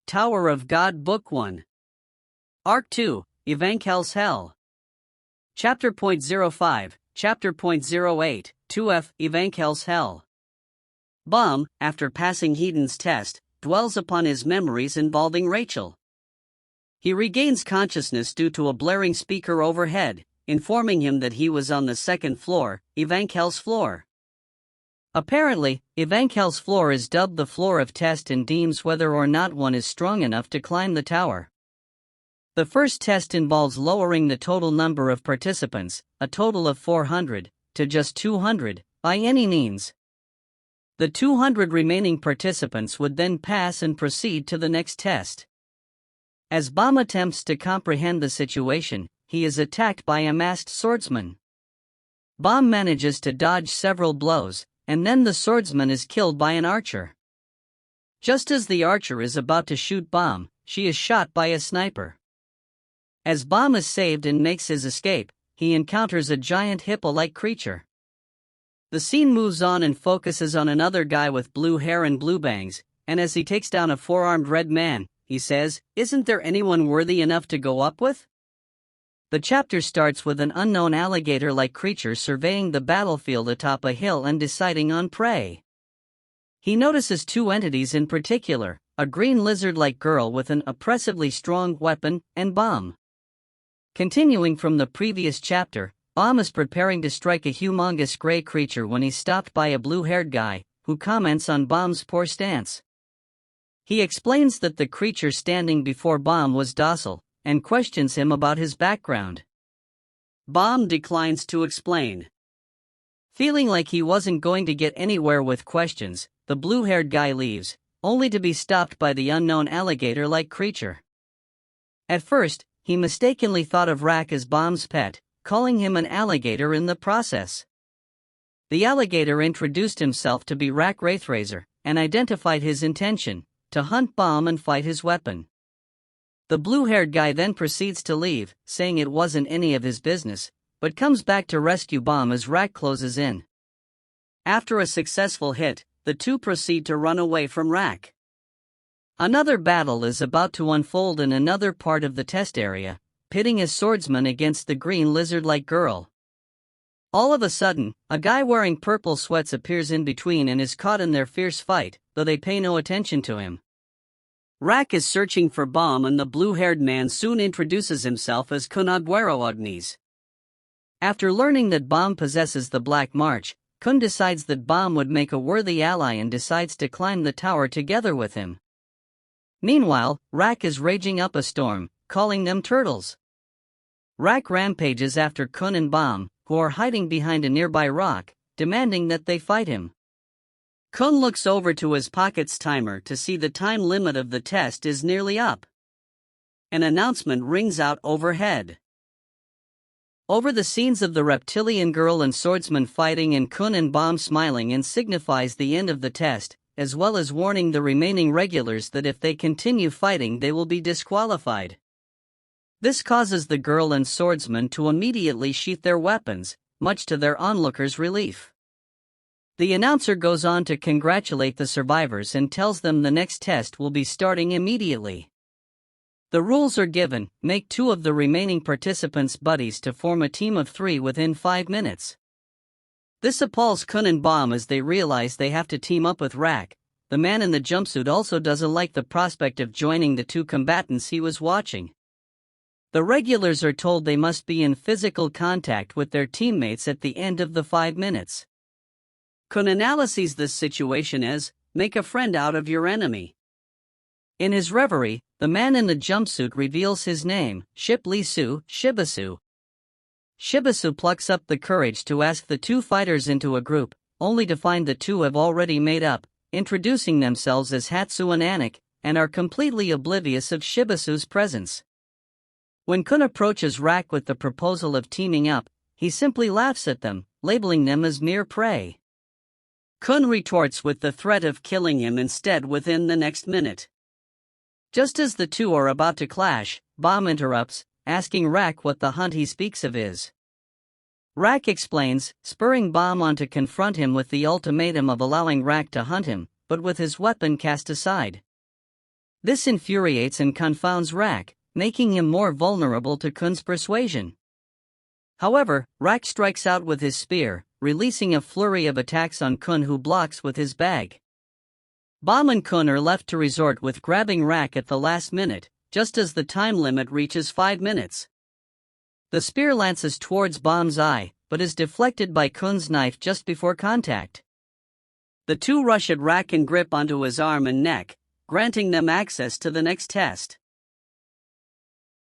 Tower of God Book 1. Arc 2, Evankhell's Hell. Chapter .05, Chapter .08, 2F, Evankhell's Hell. Baum, after passing Hedon's test, dwells upon his memories involving Rachel. He regains consciousness due to a blaring speaker overhead, informing him that he was on the second floor, Evankhell's floor. Apparently, Evankhell's floor is dubbed the floor of test and deems whether or not one is strong enough to climb the tower. The first test involves lowering the total number of participants, a total of 400, to just 200, by any means. The 200 remaining participants would then pass and proceed to the next test. As Baum attempts to comprehend the situation, he is attacked by a masked swordsman. Baum manages to dodge several blows, and then the swordsman is killed by an archer. Just as the archer is about to shoot Baum, she is shot by a sniper. As Baum is saved and makes his escape, he encounters a giant hippo-like creature. The scene moves on and focuses on another guy with blue hair and blue bangs, and as he takes down a four-armed red man, he says, "Isn't there anyone worthy enough to go up with?" The chapter starts with an unknown alligator-like creature surveying the battlefield atop a hill and deciding on prey. He notices two entities in particular, a green lizard-like girl with an oppressively strong weapon, and Baum. Continuing from the previous chapter, Baum is preparing to strike a humongous gray creature when he's stopped by a blue-haired guy, who comments on Baum's poor stance. He explains that the creature standing before Baum was docile, and questions him about his background. Baum declines to explain. Feeling like he wasn't going to get anywhere with questions, the blue-haired guy leaves, only to be stopped by the unknown alligator-like creature. At first, he mistakenly thought of Rack as Baum's pet, calling him an alligator in the process. The alligator introduced himself to be Rack Wraithrazor, and identified his intention, to hunt Baum and fight his weapon. The blue-haired guy then proceeds to leave, saying it wasn't any of his business, but comes back to rescue Baum as Rack closes in. After a successful hit, the two proceed to run away from Rack. Another battle is about to unfold in another part of the test area, pitting a swordsman against the green lizard-like girl. All of a sudden, a guy wearing purple sweats appears in between and is caught in their fierce fight, though they pay no attention to him. Rack is searching for Baum and the blue-haired man soon introduces himself as Kun Aguero Agnes. After learning that Baum possesses the Black March, Kun decides that Baum would make a worthy ally and decides to climb the tower together with him. Meanwhile, Rack is raging up a storm, calling them turtles. Rack rampages after Kun and Baum, who are hiding behind a nearby rock, demanding that they fight him. Kun looks over to his pocket's timer to see the time limit of the test is nearly up. An announcement rings out overhead. Over the scenes of the reptilian girl and swordsman fighting and Kun and Baum smiling and signifies the end of the test, as well as warning the remaining regulars that if they continue fighting they will be disqualified. This causes the girl and swordsman to immediately sheath their weapons, much to their onlookers' relief. The announcer goes on to congratulate the survivors and tells them the next test will be starting immediately. The rules are given: make two of the remaining participants buddies to form a team of 3 within 5 minutes. This appalls Kun and Baum as they realize they have to team up with Rack. The man in the jumpsuit also doesn't like the prospect of joining the two combatants he was watching. The regulars are told they must be in physical contact with their teammates at the end of the 5 minutes. Kun analyzes this situation as, make a friend out of your enemy. In his reverie, the man in the jumpsuit reveals his name, Shibasu. Shibasu plucks up the courage to ask the two fighters into a group, only to find the two have already made up, introducing themselves as Hatsu and Anik, and are completely oblivious of Shibasu's presence. When Kun approaches Rack with the proposal of teaming up, he simply laughs at them, labeling them as mere prey. Kun retorts with the threat of killing him instead within the next minute. Just as the two are about to clash, Baum interrupts, asking Rack what the hunt he speaks of is. Rack explains, spurring Baum on to confront him with the ultimatum of allowing Rack to hunt him, but with his weapon cast aside. This infuriates and confounds Rack, making him more vulnerable to Kun's persuasion. However, Rack strikes out with his spear, releasing a flurry of attacks on Kun, who blocks with his bag. Bam and Kun are left to resort with grabbing Rack at the last minute, just as the time limit reaches 5 minutes. The spear lances towards Bam's eye, but is deflected by Kun's knife just before contact. The two rush at Rack and grip onto his arm and neck, granting them access to the next test.